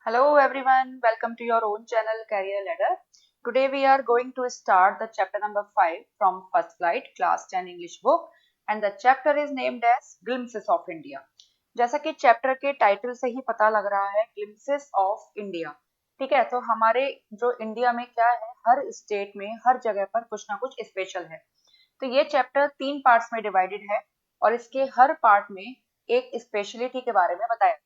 Hello everyone, welcome to your own channel Career Ladder. Today we are going to start the chapter number 5 from First Flight Class 10 English book and the chapter is named as Glimpses of India. जैसा कि chapter के title से ही पता लग रहा है glimpses of India. ठीक है, तो हमारे जो इंडिया में क्या है, हर स्टेट में हर जगह पर कुछ ना कुछ स्पेशल है। तो ये चैप्टर 3 पार्ट्स में डिवाइडेड है और इसके हर पार्ट में एक स्पेशलिटी के बारे में बताया गया।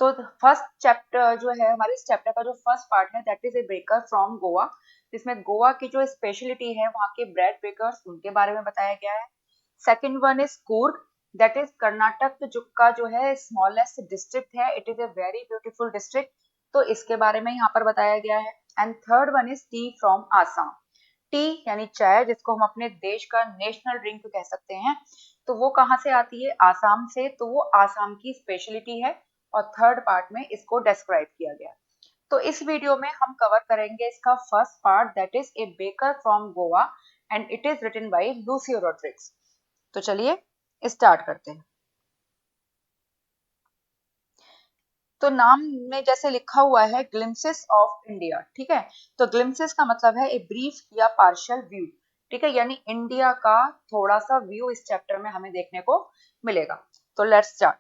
तो फर्स्ट चैप्टर जो है, हमारे इस चैप्टर का जो फर्स्ट पार्ट है that is a baker from Goa, जिसमें गोवा की जो स्पेशलिटी है वहाँ के ब्रेड बेकर्स उनके बारे में बताया गया है। Second one is Coorg, that is Karnataka का जो है स्मॉलेस्ट डिस्ट्रिक्ट है, it is a very beautiful district, तो इसके बारे में यहाँ पर बताया गया है। And third one is T from Assam, T यानी चाय जिसको हम अपने देश का नेशनल ड्रिंक कह सकते हैं, तो वो कहाँ से आती है, आसाम से, तो वो आसाम की स्पेशलिटी है और थर्ड पार्ट में इसको डिस्क्राइब किया गया। तो इस वीडियो में हम कवर करेंगे इसका first part that is a baker from Goa and it is written by Lucio Rodrigues. तो चलिए स्टार्ट करते हैं। तो नाम में जैसे लिखा हुआ है ग्लिम्पसेस ऑफ इंडिया, ठीक है, तो ग्लिम्पसेस का मतलब है ए ब्रीफ या पार्शियल व्यू, ठीक है, यानी इंडिया का थोड़ा सा व्यू इस चैप्टर में हमें देखने को मिलेगा। तो let's start.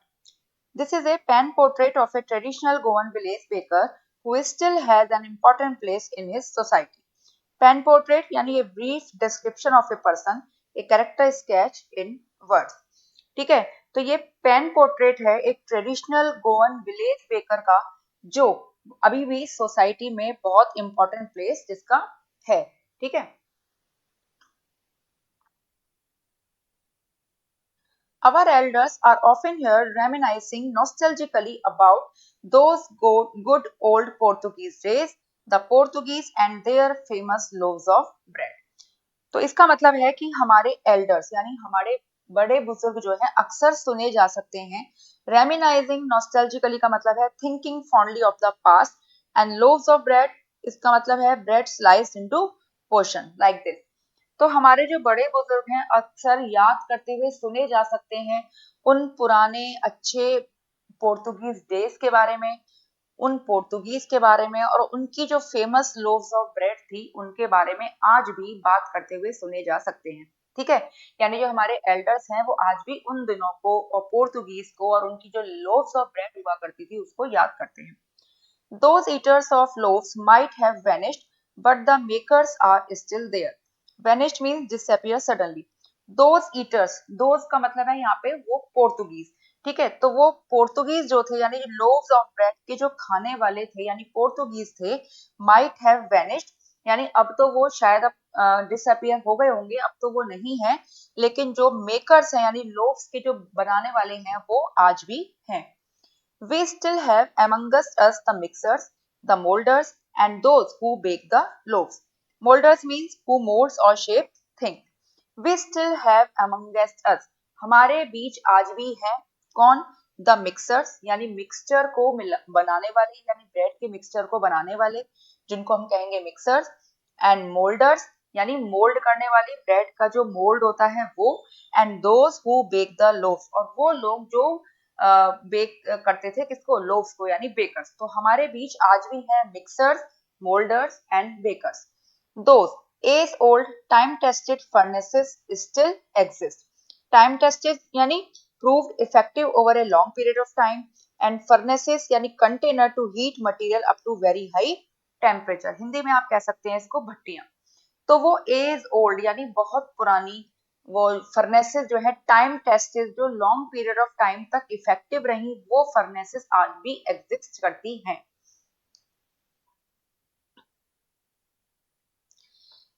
This is a pen portrait of a traditional Goan village baker who still has an important place in his society. Pen portrait यानी a brief description of a person, a character sketch in words. ठीक है, तो ये pen portrait है एक traditional Goan village baker का जो अभी भी सोसाइटी में बहुत इंपॉर्टेंट प्लेस जिसका है। ठीक है, our elders are often here reminiscing nostalgically about those good old Portuguese days, the Portuguese and their famous loaves of bread. तो इसका मतलब है कि हमारे एल्डर्स यानी हमारे बड़े बुजुर्ग जो हैं अक्सर सुने जा सकते हैं। रेमिनाइजिंग नॉस्टैल्जिकली का मतलब है thinking fondly of the past and loaves of bread, इसका मतलब है bread sliced into portion like this. तो हमारे जो बड़े बुजुर्ग हैं अक्सर याद करते हुए सुने जा सकते हैं उन पुराने अच्छे पोर्तुगीज डेज के बारे में, उन पोर्तुगीज के बारे में और उनकी जो फेमस लोव्स ऑफ ब्रेड थी उनके बारे में आज भी बात करते हुए सुने जा सकते हैं। ठीक है, यानी जो हमारे एल्डर्स हैं वो आज भी उन दिनों को और पोर्तुगीज को और उनकी जो लोव्स ऑफ ब्रेड हुआ करती थी उसको याद करते हैं। Those eaters of loaves might have vanished, but the makers are still there. Vanished means disappear suddenly. Those eaters, those का मतलब है यहाँ पे वो पोर्तुगीज, ठीक है, तो वो पोर्तुगीज जो थे यानी लोव्स ऑफ ब्रेड के जो खाने वाले थे यानी पोर्तुगीज थे, might have vanished यानी अब तो वो शायद अब डिसअपियर हो गए होंगे, अब तो वो नहीं है, लेकिन जो मेकर्स हैं यानी लोव्स के जो बनाने वाले हैं वो आज भी हैं। We still have amongst us the mixers, the molders, and those who bake the loaves. Molders means who molds or shape things. We still have amongst us. हमारे बीच आज भी हैं कौन? The mixers यानी मिक्सचर को बनाने वाले यानी ब्रेड के मिक्सचर को बनाने वाले जिनको हम कहेंगे मिक्सर्स, एंड मोल्डर्स यानी मोल्ड करने वाले ब्रेड का जो मोल्ड होता है वो, and those who bake the loaf और वो लोग जो बेक करते थे किसको, लोव्स को यानी बेकर्स। तो हमारे बीच आज भी हैं mixers, moulders and bakers. Those age old time tested furnaces still exist. Time tested यानी proved effective over a long period of time and furnaces यानी container to heat material up to very high temperature, Hindi में आप कह सकते हैं इसको भट्टियां। तो वो एज ओल्ड यानी बहुत पुरानी वो फर्नेसेस जो है टाइम टेस्टेड जो लॉन्ग पीरियड ऑफ टाइम तक इफेक्टिव रही वो फर्नेसेस आज भी एग्जिस्ट करती हैं।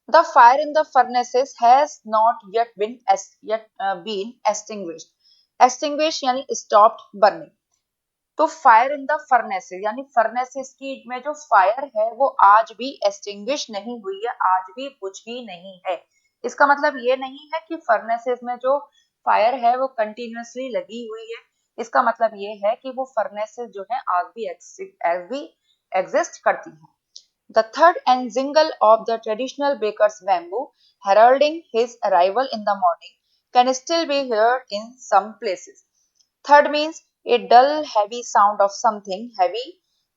The fire in the furnaces has not yet been extinguished. Extinguished यानी stopped burning. तो फायर इन द फर्नेसेस यानी फर्नेसेस की में जो फायर है वो आज भी एक्सटिंग्विश नहीं हुई है, आज भी बुझ ही नहीं है। इसका मतलब ये नहीं है कि फर्नेसेस में जो फायर है वो कंटिन्यूअसली लगी हुई है, इसका मतलब ये है कि वो फर्नेसेस जो है आज भी एग्जिस्ट करती हैं। The third and jingle of the traditional baker's bamboo, heralding his arrival in the morning, can still be heard in some places. Third means a dull, heavy sound of something heavy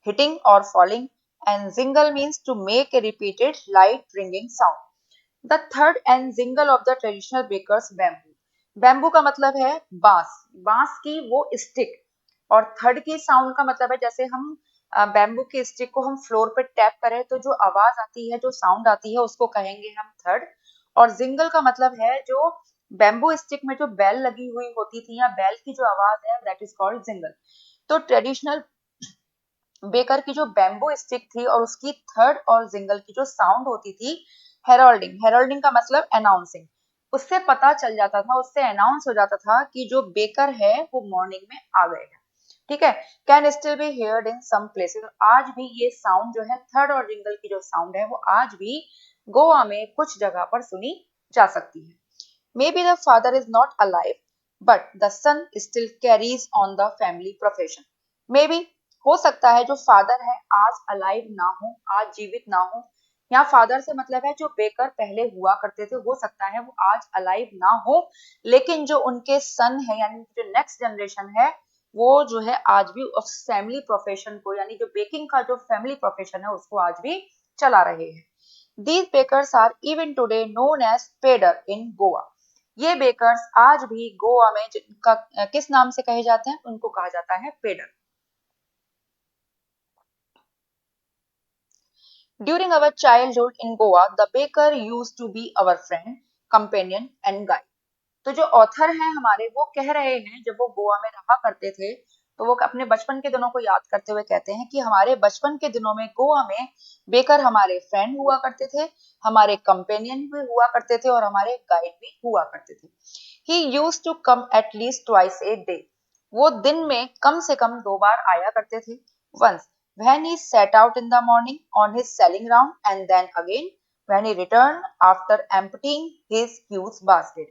hitting or falling, and zingle means to make a repeated light ringing sound. The third and zingle of the traditional bakers bamboo. Bamboo का मतलब है बांस, बांस की वो stick, और third की sound का मतलब है जैसे हम बैम्बू की स्टिक को हम फ्लोर पे टैप करें तो जो आवाज आती है, जो साउंड आती है, उसको कहेंगे हम थर्ड। और जिंगल का मतलब है जो बैम्बू स्टिक में जो बेल लगी हुई होती थी या बेल की जो आवाज है, दैट इज कॉल्ड जिंगल। तो ट्रेडिशनल बेकर की जो बैम्बू स्टिक थी और उसकी थर्ड और जिंगल की जो साउंड होती थी, हेरोल्डिंग, हेरोल्डिंग का मतलब अनाउंसिंग, उससे पता चल जाता था, उससे अनाउंस हो जाता था कि जो बेकर है वो मॉर्निंग में आ गए हैं। ठीक है, can still be heard in some places. आज भी ये साउंड जो है, थर्ड और जिंगल की जो साउंड है, वो आज भी गोवा में कुछ जगह पर सुनी जा सकती है। Maybe the father is not alive but the son still carries on the family profession. Maybe, हो सकता है जो फादर है आज अलाइव ना हो, आज जीवित ना हो। यहाँ फादर से मतलब है जो बेकर पहले हुआ करते थे, हो सकता है वो आज अलाइव ना हो, लेकिन जो उनके सन है यानी जो नेक्स्ट जनरेशन है, वो जो है आज भी उस फैमिली प्रोफेशन को, यानी जो बेकिंग का जो फैमिली प्रोफेशन है, उसको आज भी चला रहे हैं। These bakers are even today known as Peddar in Goa. ये बेकर्स आज भी गोवा में किस नाम से कहे जाते हैं, उनको कहा जाता है Peddar. During our childhood in Goa, the baker used to be our friend, companion and guide. तो जो ऑथर हैं हमारे, वो कह रहे हैं जब वो गोवा में रहा करते थे, तो वो अपने बचपन के दिनों को याद करते हुए कहते हैं कि हमारे बचपन के दिनों में गोवा में बेकर हमारे फ्रेंड हुआ करते थे, हमारे कंपेनियन भी हुआ करते थे और हमारे गाइड भी हुआ करते थे। He used to come at least twice a day. वो दिन में कम से कम 2 बार आया करते थे। Once when he set out in the morning on his selling round, and then again when he returned after emptying his huge basket।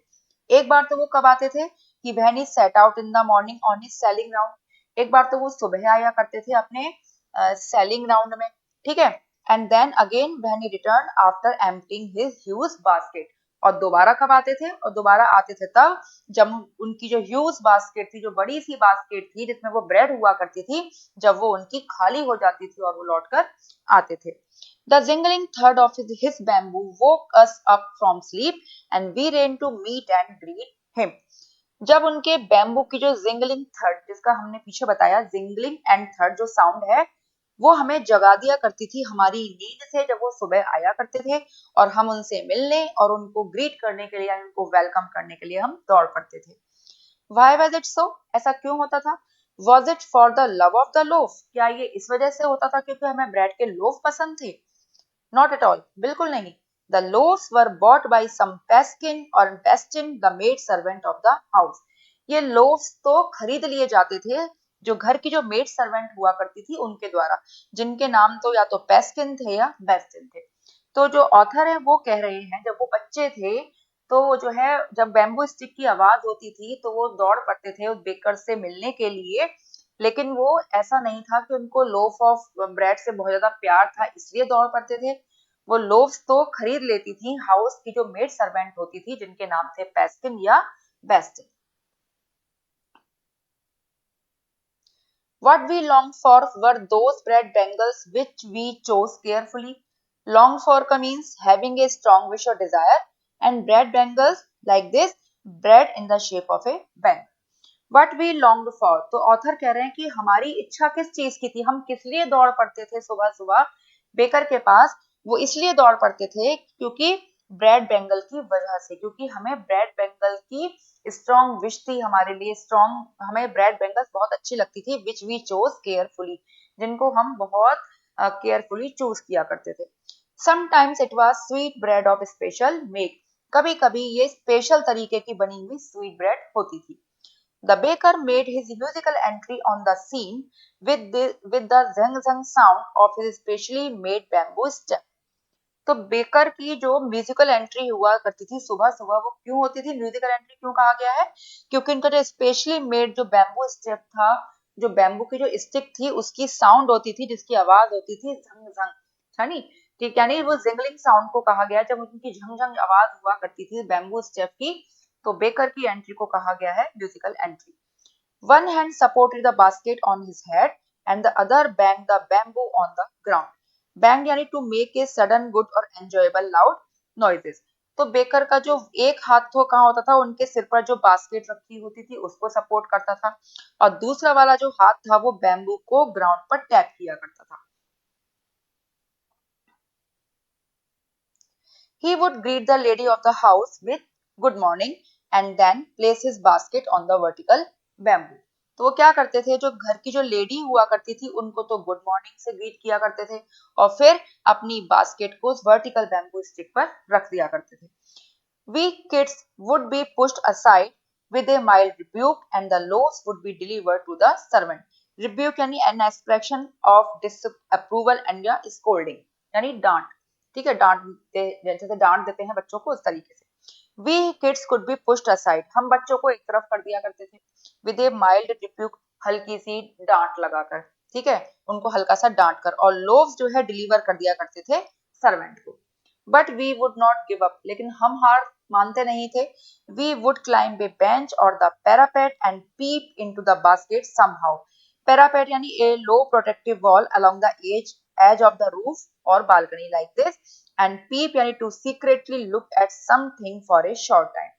एक बार तो वो कब आते थे कि when he set out in the morning on his selling round, एक बार तो वो सुबह आया करते थे अपने सेलिंग राउंड में, ठीक है, and then again when he returned after emptying his huge basket। और दोबारा कब आते थे, और दोबारा आते थे तब जब उनकी जो ह्यूज बास्केट थी, जो बड़ी सी बास्केट थी जिसमें वो ब्रेड हुआ करती थी, जब वो उनकी खाली हो जाती थी और वो लौटकर आते थे। The jingling third of his bamboo woke us up from sleep and we ran to meet and greet him। जब उनके बैम्बू की जो जिंगलिंग थर्ड, जिसका हमने पीछे बताया जिंगलिंग एंड थर्ड जो साउंड है, वो हमें जगा दिया करती थी हमारी नींद से जब वो सुबह आया करते थे, और हम उनसे मिलने और उनको ग्रीट करने के लिए, उनको वेलकम करने के लिए हम दौड़ पड़ते थे। Why was it so? ऐसा क्यों होता था? Was it for the love of the loaf? क्या ये इस वजह से होता था क्योंकि हमें ब्रेड के लोफ पसंद थे? Not at all, बिल्कुल नहीं। The loaves were bought by some Paskin or Pastin, the maid servant of the house। ये loaves तो खरीद लिए जाते थे जो घर की जो मेड सर्वेंट हुआ करती थी उनके द्वारा, जिनके नाम तो या तो पेस्किन थे या बेस्टिन थे। तो जो ऑथर है वो कह रहे हैं जब वो बच्चे थे, तो वो जो है जब बैम्बू स्टिक की आवाज होती थी तो वो दौड़ पड़ते थे उस बेकर से मिलने के लिए, लेकिन वो ऐसा नहीं था कि उनको लोफ ऑफ ब्रेड से बहुत ज्यादा प्यार था इसलिए दौड़ पड़ते थे। वो लोव्स तो खरीद लेती थी हाउस की जो मेड सर्वेंट होती थी, जिनके नाम थे पेस्किन या बेस्टिन। What we longed for were those bread bangles which we chose carefully. Long for का means having a strong wish or desire, and bread bangles like this, bread in the shape of a bangle। What we longed for, तो author कह रहे हैं कि हमारी इच्छा किस चीज की थी, हम किस लिए दौड़ पड़ते थे सुबह सुबह बेकर के पास, वो इसलिए दौड़ पड़ते थे क्योंकि ब्रेड बेंगल की वजह से, क्योंकि हमें ब्रेड बेंगल की स्ट्रॉन्ग विश थी हमारे लिए, स्ट्रॉन्ग, हमें ब्रेड बेंगल्स बहुत अच्छी लगती थी, विच वी चोज केयरफुली, जिनको हम बहुत केयरफुली चूज किया करते थे। Sometimes it was sweet bread of special make, कभी कभी ये स्पेशल तरीके की बनी हुई स्वीट ब्रेड होती थी। The baker made his musical entry on the scene with the zang zang sound of his specially made bamboo stem। तो बेकर की जो म्यूजिकल एंट्री हुआ करती थी सुबह सुबह, वो क्यों होती थी, म्यूजिकल एंट्री क्यों कहा गया है, क्योंकि उनका जो स्पेशली मेड जो बैम्बू स्टेप था, जो बैम्बू की जो स्टिक थी उसकी साउंड होती थी, जिसकी आवाज होती थी झंग झंग, यानी ठीक, यानी वो जिंगलिंग साउंड को कहा गया जब उनकी झंग झंग आवाज हुआ करती थी बैम्बू स्टेप की, तो बेकर की एंट्री को कहा गया है musical entry. One hand supported the basket on his head and the other banged the bamboo on the ground. Banged यानी to make a sudden good or enjoyable loud noises. तो baker का जो एक हाथ तो कहाँ होता था, उनके सिर पर जो बास्केट रखी होती थी उसको सपोर्ट करता था, और दूसरा वाला जो हाथ था वो बैम्बू को ग्राउंड पर टैप किया करता था. He would greet the lady of the house with good morning and then place his basket on the vertical bamboo. तो वो क्या करते थे, जो घर की जो लेडी हुआ करती थी उनको तो गुड मॉर्निंग से ग्रीट किया करते थे और फिर अपनी बास्केट को उस वर्टिकल बैम्बू स्टिक पर रख दिया करते थे. We kids would be pushed aside with a mild rebuke and the loaves would be delivered to the servant. Rebuke यानी an expression of disapproval and a scolding यानी डांट. ठीक है, जैसे डांट देते हैं बच्चों को उस तरीके से. We kids could be pushed aside. हम बच्चों को एक तरफ कर दिया करते थे. With a mild rebuke, हल्की सी डांट लगाकर. ठीक है, उनको हल्का सा डांट कर, और loaves जो है डिलीवर कर दिया करते थे सर्वेंट को. But we would not give up. लेकिन हम हार मानते नहीं थे. We would climb a bench or the parapet and peep into the basket somehow. Parapet यानी a low protective wall along the edge of the roof or balcony like this, and peep यानी to secretly look at something for a short time.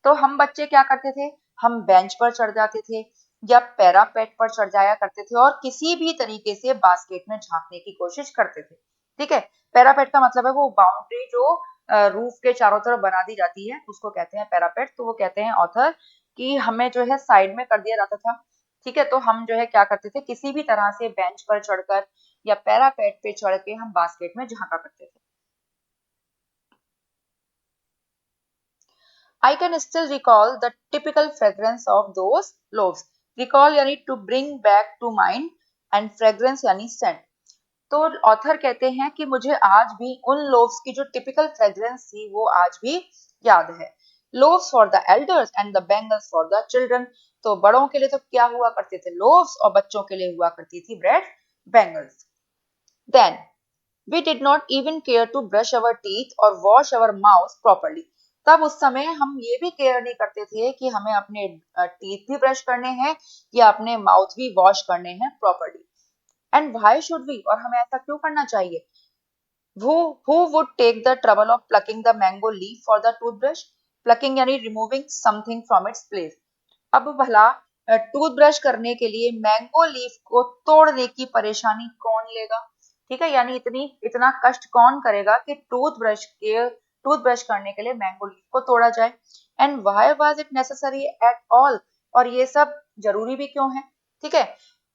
तो हम बच्चे क्या करते थे, हम bench पर चढ़ जाते थे या पैरापेट पर चढ़ जाया करते थे और किसी भी तरीके से बास्केट में झांकने की कोशिश करते थे. ठीक है, पैरापेट का मतलब है वो बाउंड्री जो रूफ के चारों तरफ बना दी जाती है उसको कहते हैं पैरापेट. तो वो कहते हैं ऑथर कि हमें जो है साइड में कर दिया जाता था. ठीक है, तो हम जो है क्या करते थे, किसी भी तरह से बेंच पर चढ़कर या पैरापेट पे चढ़ के हम बास्केट में झांका करते थे. I can still recall the typical fragrance of those loaves. Recall यानी to bring back to mind and fragrance यानी scent. तो ऑथर कहते हैं कि मुझे आज भी उन लोव्स की जो टिपिकल फ्रेग्रेंस थी वो आज भी याद है. Loaves for the elders and the bangles for the children. तो बड़ों के लिए तो क्या हुआ करते थे, लोव्स, और बच्चों के लिए हुआ करती थी bread bangles. Then we did not even care to brush our teeth or wash our mouths properly. तब उस समय हम ये भी केयर नहीं करते थे कि हमें अपने टीथ भी ब्रश करने हैं या अपने माउथ भी वॉश करने हैं properly. And why should we, और हमें ऐसा क्यों करना चाहिए. who would take the trouble of plucking the mango leaf for the toothbrush. Plucking यानी removing something from its place. अब भला टूथब्रश करने के लिए मैंगो लीफ को तोड़ने की परेशानी कौन लेगा. ठीक है, यानी इतना कष्ट कौन करेगा कि टूथब्रश करने के लिए मैंगो लीफ को तोड़ा जाए. And why was it necessary at all, और ये सब जरूरी भी क्यों है. ठीक है,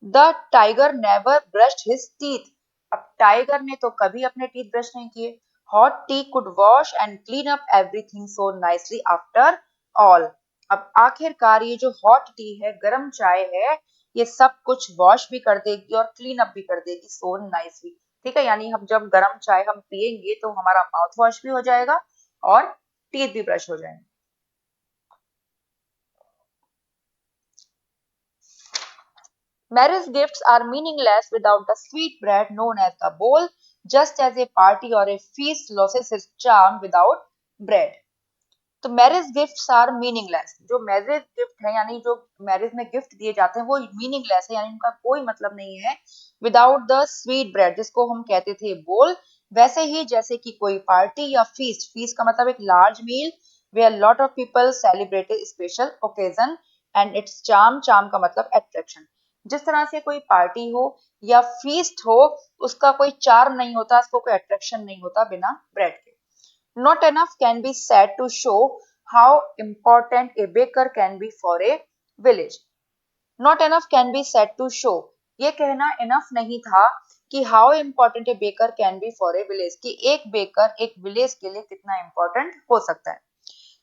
the tiger never brushed his teeth. अब टाइगर ने तो कभी अपने टीथ ब्रश नहीं किए. Hot T could wash and clean up everything so nicely after all. अब आखिरकार ये जो हॉट टी है, गर्म चाय है, ये सब कुछ वॉश भी कर देगी और क्लीन अप भी कर देगी सो नाइसली. ठीक है, यानी हम जब गर्म चाय हम पियेंगे तो हमारा माउथ वॉश भी हो जाएगा और टीथ भी ब्रश हो जाएंगे. Marriage gifts are meaningless without the sweet bread known as the bowl, just as a party or a feast loses its charm without bread. तो मैरिज गिफ्ट्स आर मीनिंगलेस. जो marriage gift है यानी जो marriage में gift दिए जाते हैं वो मीनिंगलेस है, यानी उनका कोई मतलब नहीं है विदाउट द स्वीट ब्रेड, जिसको हम कहते थे बोल. वैसे ही जैसे कि कोई पार्टी या फीस्ट. फीस्ट का मतलब एक large meal where lot of people celebrate a special occasion and its charm का मतलब अट्रैक्शन. जिस तरह से कोई पार्टी हो या फीस्ट हो उसका कोई चार्म नहीं होता, उसको कोई अट्रैक्शन नहीं होता बिना ब्रेड के. Not enough can be said to show how important a baker can be for a village. Not enough can be said to show. ये कहना enough नहीं था कि how important a baker can be for a village, कि एक baker एक village के लिए कितना important हो सकता है.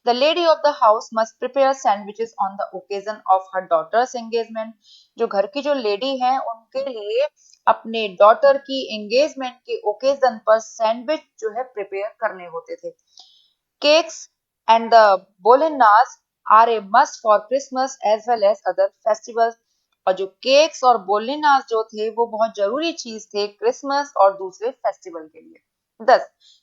The lady of the house must prepare sandwiches on the occasion of her daughter's engagement. जो घर की जो लेडी है उनके लिए अपने डॉटर की एंगेजमेंट के ओकेजन पर सैंडविच जो है प्रिपेयर करने होते थे. Cakes and the bolognese are a must for Christmas as well as other festivals. और जो केक्स और बोलिनास जो थे वो बहुत जरूरी चीज थे क्रिसमस और दूसरे फेस्टिवल के लिए. Thus,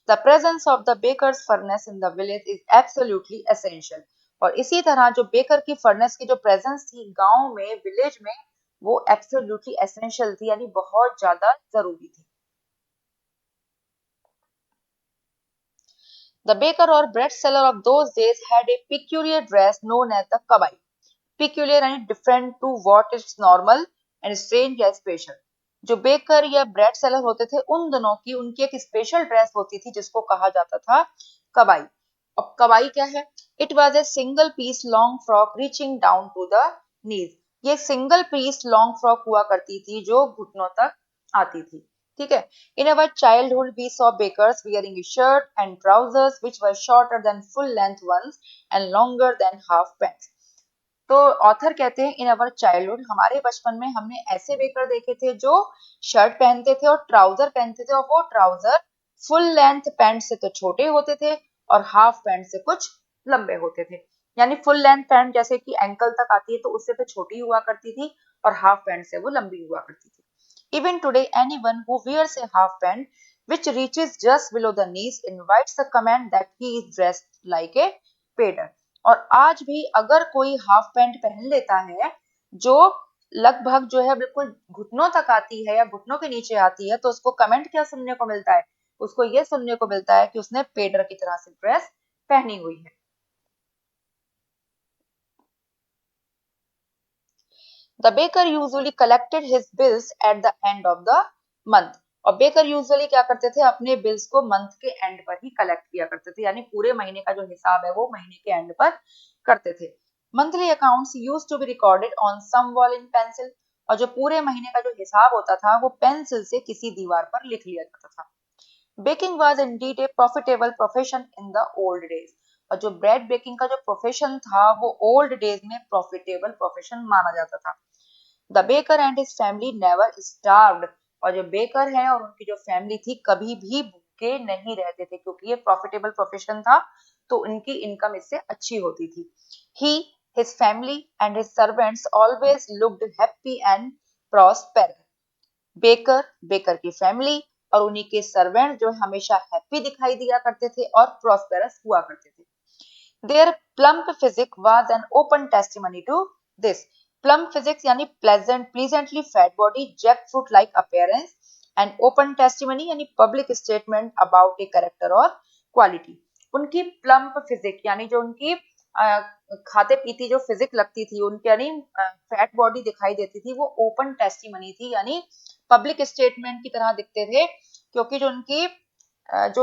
the presence of the baker's furnace in the village is absolutely essential. और इसी तरह जो बेकर की फर्नेस की जो प्रेजेंस थी गांव में, विलेज में, वो एब्सोल्युटली एसेंशियल थी, यानी बहुत ज्यादा जरूरी थी। The baker or bread seller of those days had a peculiar dress known as the kabai. Peculiar यानी different to what is normal and strange या special. जो बेकर या ब्रेड सेलर होते थे उन दोनों की उनकी एक स्पेशल ड्रेस होती थी जिसको कहा जाता था कबाई। अब कबाई क्या है? It was a single piece long frock reaching down to the knees. ये सिंगल पीस लॉन्ग फ्रॉक हुआ करती थी जो घुटनों तक आती थी। ठीक है। In our childhood we saw bakers wearing a shirt and trousers which were shorter than full length ones and longer than half pants. तो ऑथर कहते हैं इन अवर चाइल्डहुड, हमारे बचपन में हमने ऐसे बेकर देखे थे जो शर्ट पहनते थे और ट्राउजर पहनते थे, और वो ट्राउजर फुल लेंथ पैंट से तो छोटे होते थे और हाफ पैंट से कुछ लंबे होते थे। यानी फुल लेंथ पैंट जैसे कि एंकल तक आती है तो उससे तो छोटी हुआ करती थी और हाफ पैंट से वो लंबी हुआ करती थी। Even today anyone who wears a half pant which reaches just below the knees invites a comment that he is dressed like a painter. और आज भी अगर कोई हाफ पैंट पहन लेता है जो लगभग जो है बिल्कुल घुटनों तक आती है या घुटनों के नीचे आती है, तो उसको कमेंट क्या सुनने को मिलता है? उसको ये सुनने को मिलता है कि उसने पेडर की तरह से ड्रेस पहनी हुई है। The baker usually collected his bills at the end of the month. और बेकर यूजुअली क्या करते थे? अपने बिल्स को मंथ के एंड पर ही कलेक्ट किया करते थे, यानी पूरे महीने का जो हिसाब है वो महीने के एंड पर करते थे। Monthly accounts used to be recorded on some wall in pencil. और जो पूरे महीने का जो हिसाब होता था वो पेंसिल से किसी दीवार पर लिख लिया जाता था। Baking was Indeed A profitable profession in the old days. और जो ब्रेड बेकिंग का जो प्रोफेशन था वो ओल्ड डेज में प्रॉफिटेबल प्रोफेशन माना जाता था। The baker and his family never starved. और जो बेकर है और उनकी जो फैमिली थी कभी भी भूखे नहीं रहते थे, क्योंकि ये प्रॉफिटेबल प्रोफेशन था तो उनकी इनकम इससे अच्छी होती थी। He, his family and his servants always looked happy and prosper. Baker, baker की फैमिली और उन्हीं के सर्वेंट जो हमेशा हैप्पी दिखाई दिया करते थे और प्रॉस्पेरस हुआ करते थे। Their plump physique was an open testimony to this. Plump physics यानी pleasantly fat body, jackfruit-like appearance, and open testimony यानी public statement about a character or quality. उनकी plump physique यानी जो उनकी खाते पीती जो फिजिक लगती थी उनकी, यानी फैट बॉडी दिखाई देती थी, वो ओपन टेस्टिमनी थी, यानी पब्लिक स्टेटमेंट की तरह दिखते थे, क्योंकि जो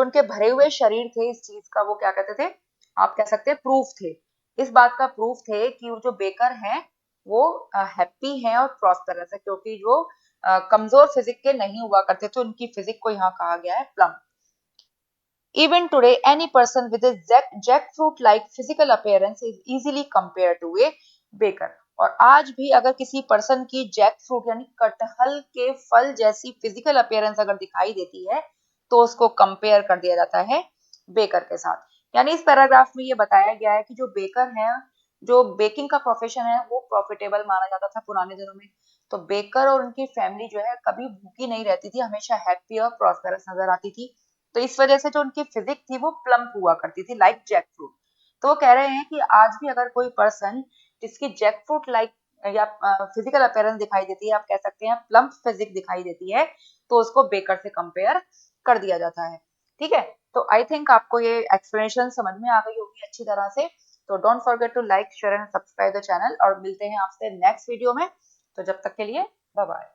उनके भरे हुए शरीर थे इस चीज का, वो क्या कहते थे, आप कह सकते हैं प्रूफ थे, इस बात का प्रूफ थे कि वो जो बेकर हैं वो हैप्पी हैं और प्रॉस्पेरस है, क्योंकि जो कमजोर फिजिक के नहीं हुआ करते थे उनकी फिजिक को यहाँ कहा गया है plum. Even today, any person with a jackfruit-like physical appearance is easily compared to a baker. और आज भी अगर किसी पर्सन की जैकफ्रूट यानी कटहल के फल जैसी फिजिकल अपीयरेंस अगर दिखाई देती है तो उसको कंपेयर कर दिया जाता है बेकर के साथ। यानी इस पैराग्राफ में ये बताया गया है कि जो बेकर है, जो बेकिंग का प्रोफेशन है वो प्रॉफिटेबल माना जाता था पुराने दिनों में। तो बेकर और उनकी फैमिली जो है कभी भूखी नहीं रहती थी, हमेशा हैप्पी और प्रॉस्पेरस नजर आती थी। तो इस वजह से जो उनकी फिजिक थी वो प्लम्प हुआ करती थी, लाइक जैकफ्रूट। तो वो कह रहे हैं कि आज भी अगर कोई पर्सन जिसकी जैकफ्रूट लाइक या फिजिकल अपीयरेंस दिखाई देती है, आप कह सकते हैं प्लम्प फिजिक दिखाई देती है, तो उसको बेकर से कंपेयर कर दिया जाता है। ठीक है, तो आई थिंक आपको ये एक्सप्लेनेशन समझ में आ गई होगी अच्छी तरह से। तो don't forget to like, share and subscribe the channel, और मिलते हैं आपसे नेक्स्ट वीडियो में। तो जब तक के लिए बाय बाय।